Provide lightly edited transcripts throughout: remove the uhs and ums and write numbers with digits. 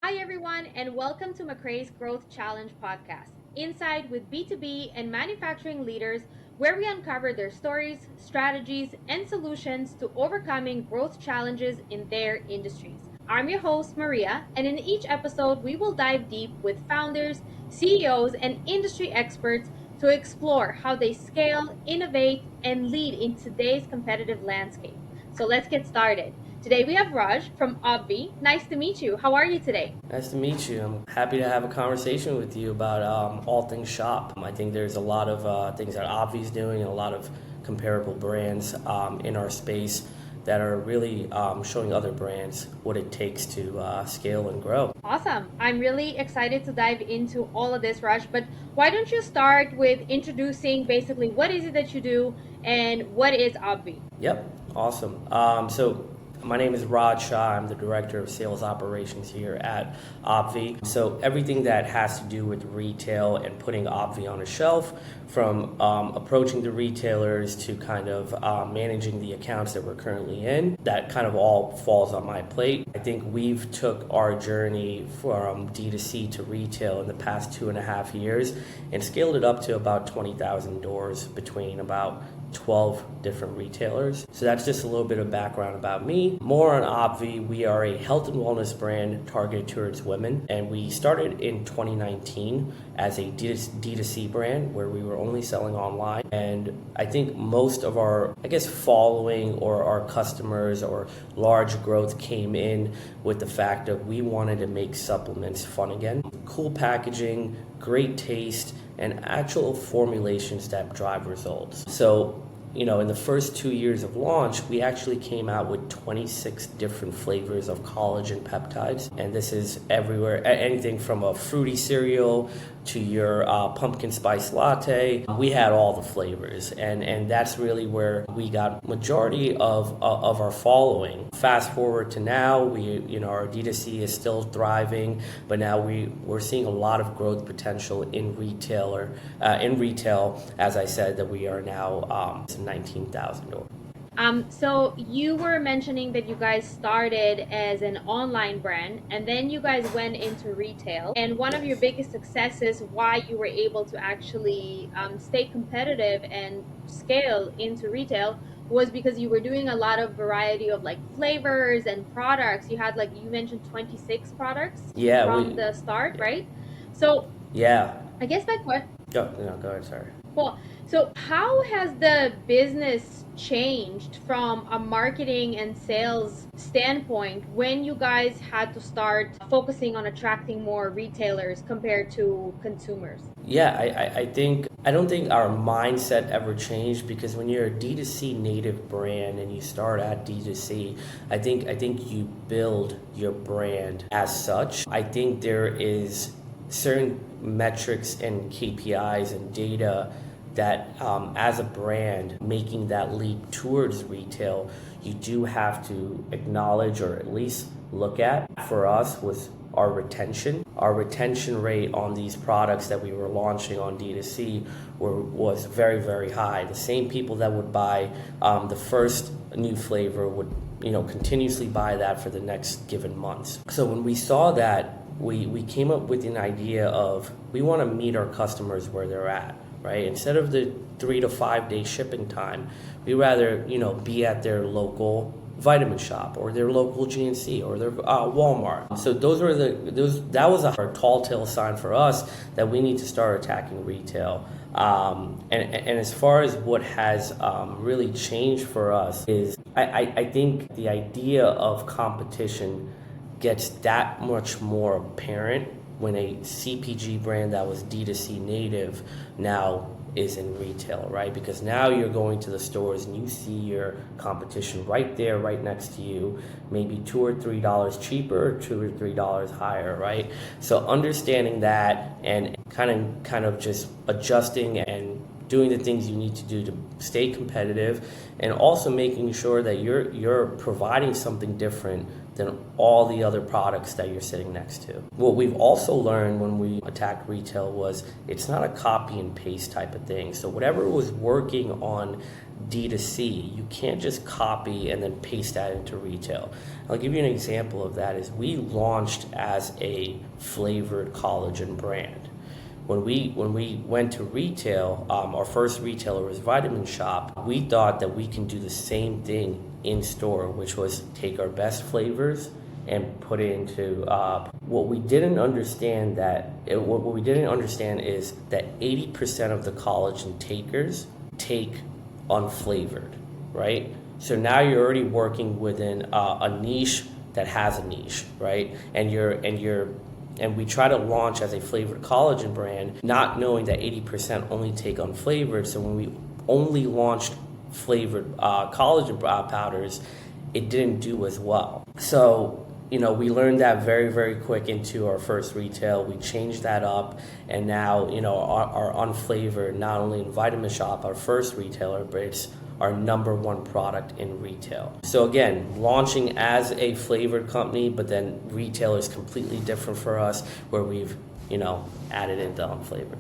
Hi, everyone, and welcome to McRae's Growth Challenge podcast, inside with B2B and manufacturing leaders, where we uncover their stories, strategies, and solutions to overcoming growth challenges in their industries. I'm your host, Maria, and in each episode, we will dive deep with founders, CEOs, and industry experts to explore how they scale, innovate, and lead in today's competitive landscape. So let's get started. Today we have Raj from Obvi. Nice to meet you. How are you today? Nice to meet you. I'm happy to have a conversation with you about all things shop. I think there's a lot of things that Obvi's doing and a lot of comparable brands in our space that are really showing other brands what it takes to scale and grow. Awesome. I'm really excited to dive into all of this, Raj. But why don't you start with introducing basically what is it that you do and what is Obvi? Yep, awesome. So my name is Raj Shah. I'm the Director of Sales Operations here at Obvi. So everything that has to do with retail and putting Obvi on a shelf, from approaching the retailers to kind of managing the accounts that we're currently in, that kind of all falls on my plate. I think we've took our journey from D2C to retail in the past 2.5 years and scaled it up to about 20,000 doors between about 12 different retailers. So that's just a little bit of background about me. More on Obvi, we are a health and wellness brand targeted towards women, and we started in 2019 as a D2C brand where we were only selling online. And I think most of our, following or our customers or large growth came in with the fact that we wanted to make supplements fun again. Cool packaging, great taste, and actual formulations that drive results. So, in the first 2 years of launch, we actually came out with 26 different flavors of collagen peptides. And this is everywhere, anything from a fruity cereal to your pumpkin spice latte. We had all the flavors. And that's really where we got majority of our following. Fast forward to now, our D2C is still thriving, but now we're seeing a lot of growth potential in retail, as I said, that we are now 19,000 doors. So you were mentioning that you guys started as an online brand and then you guys went into retail. And one of your biggest successes why you were able to actually stay competitive and scale into retail was because you were doing a lot of variety of like flavors and products. You had, like you mentioned, 26 products from the start, right? So Yeah. I guess my question. Go ahead, sorry. Well, so how has the business changed from a marketing and sales standpoint when you guys had to start focusing on attracting more retailers compared to consumers? Yeah, I don't think our mindset ever changed, because when you're a D2C native brand and you start at D2C, I think you build your brand as such. I think there is certain metrics and KPIs and data that as a brand making that leap towards retail, you do have to acknowledge or at least look at. For us was our retention. Our retention rate on these products that we were launching on D2C was very, very high. The same people that would buy the first new flavor would continuously buy that for the next given months. So when we saw that, we came up with an idea of we want to meet our customers where they're at, right? Instead of the 3 to 5 day shipping time, we rather be at their local vitamin shop or their local GNC or their Walmart. So that was a tall tale sign for us that we need to start attacking retail. And as far as what has really changed for us is I think the idea of competition gets that much more apparent when a CPG brand that was D2C native now is in retail, right? Because now you're going to the stores and you see your competition right there, right next to you, maybe $2 or $3 cheaper, or $2 or $3 higher, right? So understanding that and kind of just adjusting and doing the things you need to do to stay competitive, and also making sure that you're providing something different than all the other products that you're sitting next to. What we've also learned when we attacked retail was it's not a copy and paste type of thing. So whatever was working on D2C, you can't just copy and then paste that into retail. I'll give you an example of that is we launched as a flavored collagen brand. When we went to retail, our first retailer was Vitamin Shop. We thought that we can do the same thing in store, which was take our best flavors and put it into what we didn't understand is that 80% of the collagen takers take unflavored, right? So now you're already working within a niche that has a niche, right? And we try to launch as a flavored collagen brand, not knowing that 80% only take unflavored. So when we only launched flavored collagen powders, it didn't do as well. So, we learned that very, very quick into our first retail. We changed that up, and now, our unflavored, not only in Vitamin Shop, our first retailer, but it's our number one product in retail. So again, launching as a flavored company, but then retail is completely different for us, where we've, added into unflavored.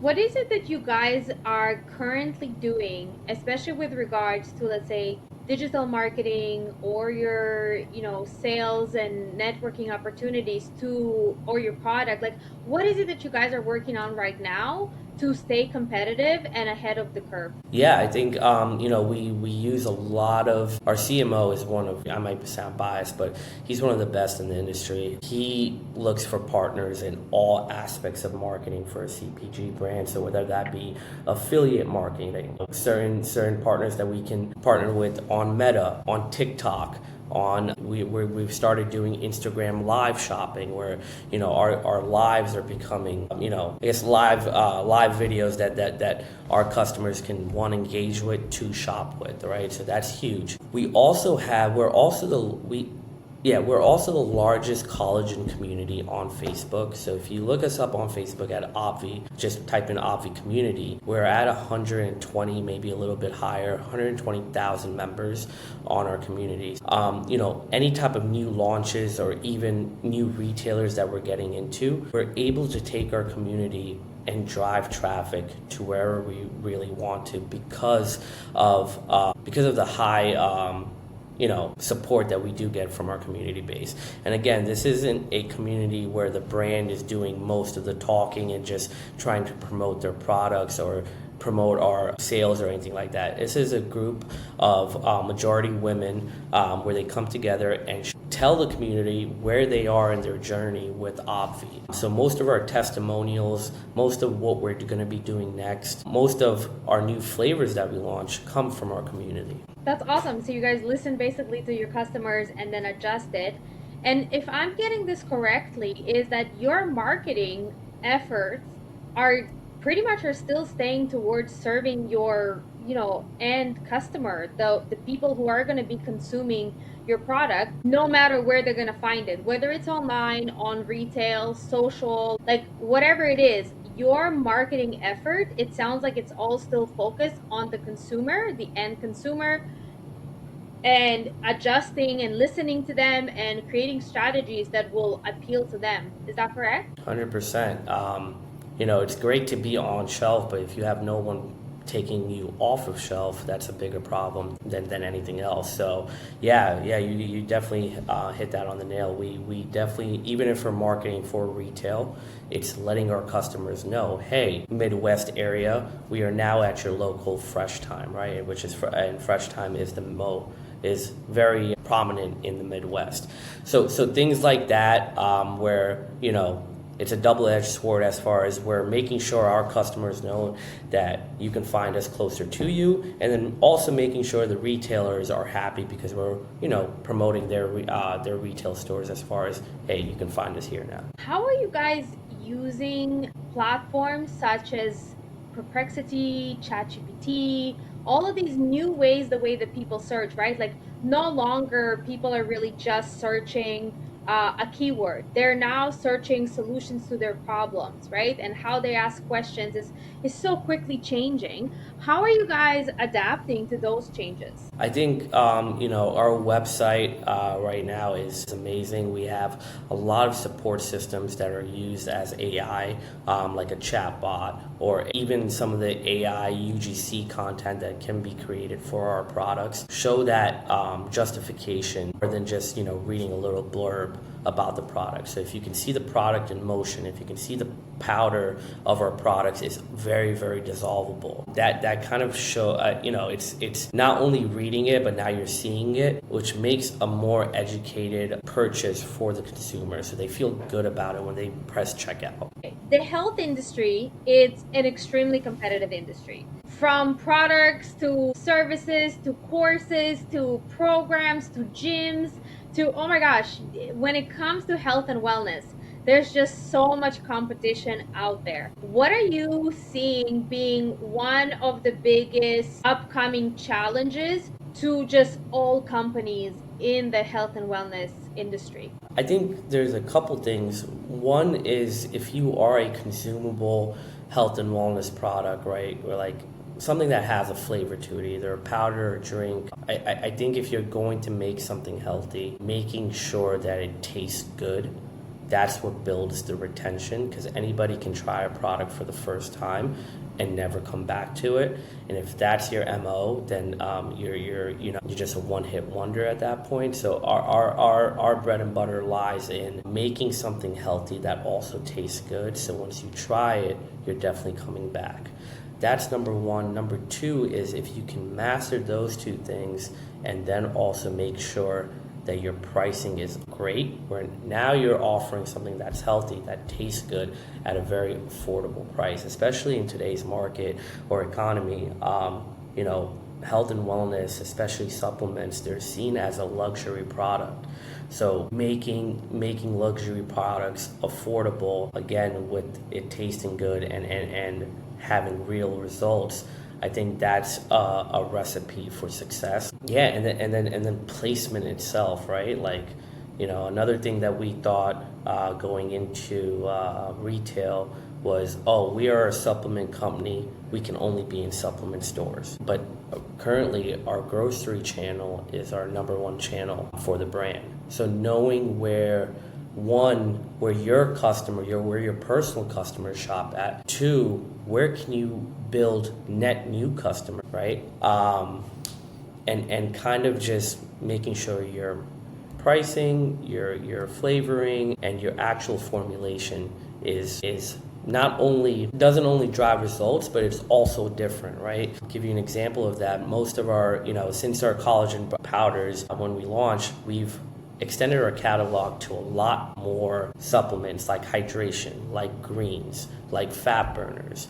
What is it that you guys are currently doing, especially with regards to, let's say, digital marketing or your, sales and networking opportunities or your product? Like, what is it that you guys are working on right now to stay competitive and ahead of the curve? Yeah, I think, we use a lot of, our CMO is one of, I might sound biased, but he's one of the best in the industry. He looks for partners in all aspects of marketing for a CPG brand. So whether that be affiliate marketing, certain partners that we can partner with on Meta, on TikTok, we've started doing Instagram live shopping, where our lives are becoming live videos that our customers can engage with, to shop with, right? So that's huge. We're also the largest collagen community on Facebook. So if you look us up on Facebook at Obvi, just type in Obvi community, we're at 120, maybe a little bit higher, 120,000 members on our communities. Any type of new launches or even new retailers that we're getting into, we're able to take our community and drive traffic to wherever we really want to, because of the high support that we do get from our community base. And again, this isn't a community where the brand is doing most of the talking and just trying to promote their products or promote our sales or anything like that. This is a group of majority women, where they come together and tell the community where they are in their journey with Obvi. So most of our testimonials, most of what we're going to be doing next, most of our new flavors that we launch come from our community. That's awesome. So you guys listen basically to your customers and then adjust it. And if I'm getting this correctly, is that your marketing efforts are pretty much still staying towards serving your, end customer, the people who are going to be consuming your product, no matter where they're going to find it, whether it's online, on retail, social, like whatever it is. Your marketing effort, it sounds like it's all still focused on the consumer, the end consumer, and adjusting and listening to them and creating strategies that will appeal to them. Is that correct? 100%. It's great to be on shelf, but if you have no one taking you off of shelf, that's a bigger problem than anything else. So you definitely hit that on the nail. We definitely, even if we're marketing for retail, it's letting our customers know, hey, Midwest area, we are now at your local Fresh Time, right? And Fresh Time is very prominent in the Midwest. So things like that, where it's a double-edged sword, as far as we're making sure our customers know that you can find us closer to you, and then also making sure the retailers are happy because we're promoting their retail stores, as far as, hey, you can find us here now. How are you guys using platforms such as Perplexity, ChatGPT, all of these new ways, the way that people search, right? Like, no longer people are really just searching a keyword. They're now searching solutions to their problems, right? And how they ask questions is so quickly changing. How are you guys adapting to those changes? I think our website right now is amazing. We have a lot of support systems that are used as AI, like a chat bot, or even some of the AI UGC content that can be created for our products. Show that justification more than just reading a little blurb about the product. So if you can see the product in motion, if you can see the powder of our products is very, very dissolvable. That kind of show it's not only reading it, but now you're seeing it, which makes a more educated purchase for the consumer, so they feel good about it when they press checkout. The health industry, it's an extremely competitive industry. From products to services to courses to programs to gyms to, oh my gosh, when it comes to health and wellness, there's just so much competition out there. What are you seeing being one of the biggest upcoming challenges to just all companies in the health and wellness industry? I think there's a couple things. One is if you are a consumable health and wellness product, right, or like something that has a flavor to it, either a powder or drink. I think if you're going to make something healthy, making sure that it tastes good, that's what builds the retention, because anybody can try a product for the first time and never come back to it. And if that's your MO, then you're just a one-hit wonder at that point. So our bread and butter lies in making something healthy that also tastes good. So once you try it, you're definitely coming back. That's number one. Number two is if you can master those two things and then also make sure that your pricing is great, where now you're offering something that's healthy, that tastes good at a very affordable price, especially in today's market or economy. Health and wellness, especially supplements, they're seen as a luxury product. So making luxury products affordable, again, with it tasting good and having real results, I think that's a recipe for success. Yeah, and then placement itself, right? Like, another thing that we thought going into retail was, we are a supplement company. We can only be in supplement stores. But currently, our grocery channel is our number one channel for the brand. So knowing where your customer, where your personal customers shop at. Two, where can you build net new customers, right? And kind of just making sure your pricing, your flavoring, and your actual formulation is doesn't only drive results, but it's also different, right? I'll give you an example of that. Most of our, since our collagen powders, when we launched, we've extended our catalog to a lot more supplements like hydration, like greens, like fat burners.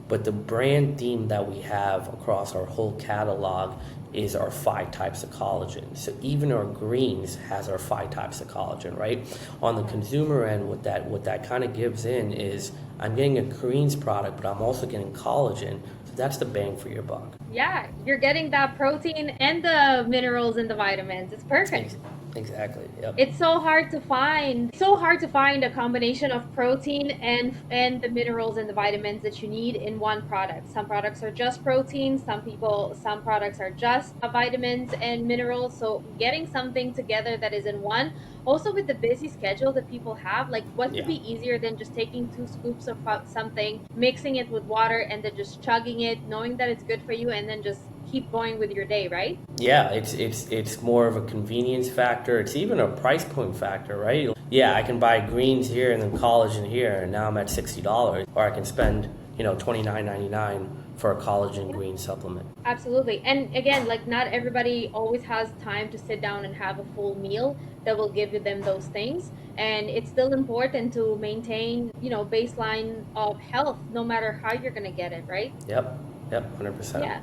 But the brand theme that we have across our whole catalog is our 5 types of collagen. So even our greens has our 5 types of collagen, right? On the consumer end, what that kind of gives in is I'm getting a greens product, but I'm also getting collagen. So that's the bang for your buck. Yeah, you're getting that protein and the minerals and the vitamins. It's perfect. Exactly. Yep. It's so hard to find. So hard to find a combination of protein and the minerals and the vitamins that you need in one product. Some products are just protein. Some products are just vitamins and minerals. So getting something together that is in one. Also, with the busy schedule that people have, like what could be easier than just taking 2 scoops of something, mixing it with water, and then just chugging it, knowing that it's good for you, and then just keep going with your day, right? Yeah, it's more of a convenience factor. It's even a price point factor, right? Yeah, I can buy greens here and then collagen here, and now I'm at $60, or I can spend $29.99 for a collagen green supplement. Absolutely. And again, like not everybody always has time to sit down and have a full meal that will give them those things. And it's still important to maintain, baseline of health no matter how you're going to get it, right? Yep, 100%. Yeah.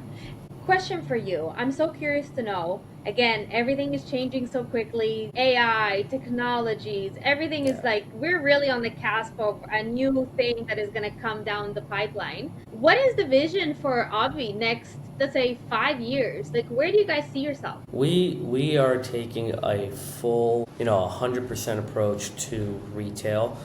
Question for you. I'm so curious to know, Again, everything is changing so quickly. AI, technologies, everything is Yeah. like we're really on the cusp of a new thing that is going to come down the pipeline. What is the vision for Obvi next, let's say, 5 years? Like, where do you guys see yourself? We are taking a full, 100% approach to retail.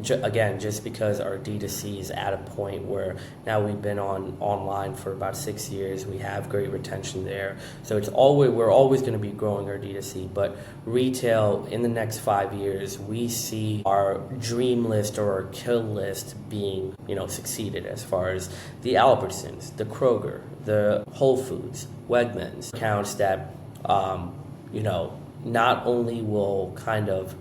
Again, just because our D2C is at a point where now we've been online for about 6 years, we have great retention there. So we're always going to be growing our D2C, but retail in the next 5 years, we see our dream list or our kill list being, succeeded as far as the Albertsons, the Kroger, the Whole Foods, Wegmans, accounts that, not only will kind of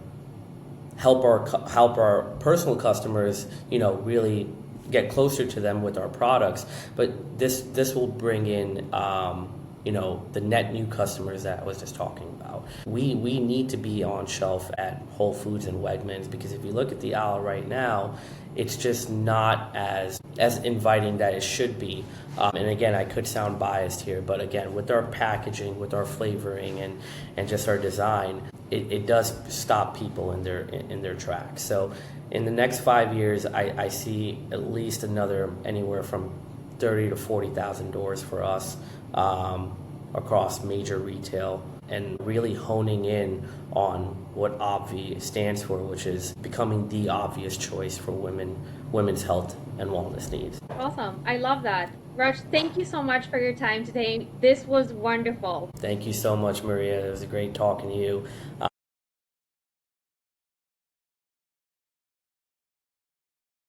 help our personal customers, really get closer to them with our products. But this will bring in, the net new customers that I was just talking about. We need to be on shelf at Whole Foods and Wegmans, because if you look at the aisle right now, it's just not as inviting that it should be. And again, I could sound biased here, but again, with our packaging, with our flavoring, and just our design, it does stop people in their tracks. So in the next 5 years, I see at least another anywhere from 30 to 40,000 doors for us across major retail, and really honing in on what Obvi stands for, which is becoming the obvious choice for women's health and wellness needs. Awesome. I love that. Raj, thank you so much for your time today. This was wonderful. Thank you so much, Maria. It was great talking to you.